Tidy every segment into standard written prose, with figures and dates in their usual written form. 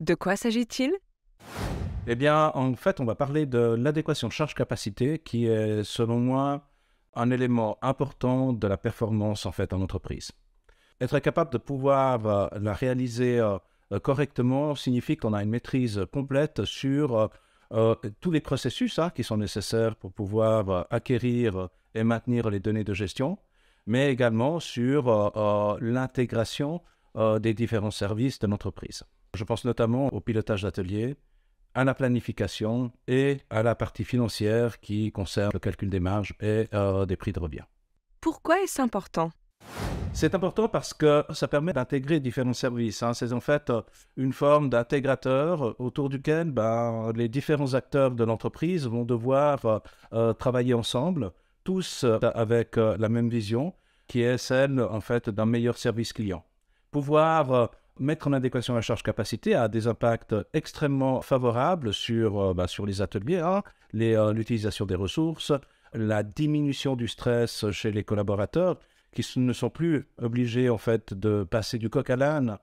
De quoi s'agit-il? Eh bien, en fait, on va parler de l'adéquation charge-capacité qui est, selon moi, un élément important de la performance en fait en entreprise. Être capable de pouvoir la réaliser correctement signifie qu'on a une maîtrise complète sur tous les processus qui sont nécessaires pour pouvoir acquérir et maintenir les données de gestion, mais également sur l'intégration des différents services de l'entreprise. Je pense notamment au pilotage d'atelier, à la planification et à la partie financière qui concerne le calcul des marges et des prix de revient. Pourquoi est-ce important? C'est important parce que ça permet d'intégrer différents services. C'est en fait une forme d'intégrateur autour duquel les différents acteurs de l'entreprise vont devoir travailler ensemble, tous avec la même vision, qui est celle en fait d'un meilleur service client. Pouvoir mettre en adéquation la charge-capacité a des impacts extrêmement favorables sur les ateliers, l'utilisation des ressources, la diminution du stress chez les collaborateurs, qui ne sont plus obligés en fait de passer du coq à l'âne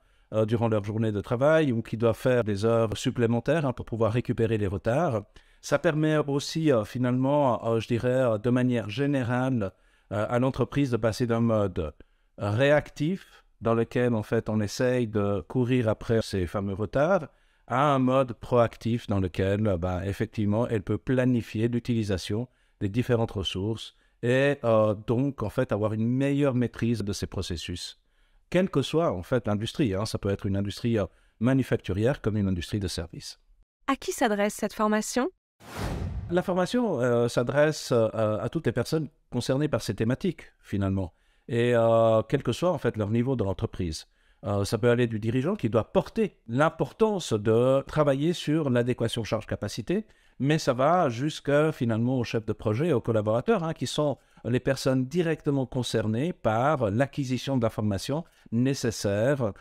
durant leur journée de travail ou qui doivent faire des heures supplémentaires pour pouvoir récupérer les retards. Ça permet aussi finalement, je dirais, de manière générale, à l'entreprise de passer d'un mode réactif dans lequel en fait on essaye de courir après ces fameux retards à un mode proactif dans lequel effectivement elle peut planifier l'utilisation des différentes ressources et donc en fait avoir une meilleure maîtrise de ces processus, quelle que soit en fait l'industrie. Ça peut être une industrie manufacturière comme une industrie de services. À qui s'adresse cette formation? La formation s'adresse à toutes les personnes concernées par ces thématiques finalement, et quel que soit en fait leur niveau de l'entreprise. Ça peut aller du dirigeant qui doit porter l'importance de travailler sur l'adéquation charge-capacité, mais ça va jusqu'à finalement au chef de projet et aux collaborateurs, qui sont les personnes directement concernées par l'acquisition d'informations nécessaires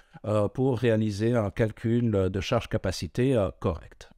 pour réaliser un calcul de charge-capacité correct.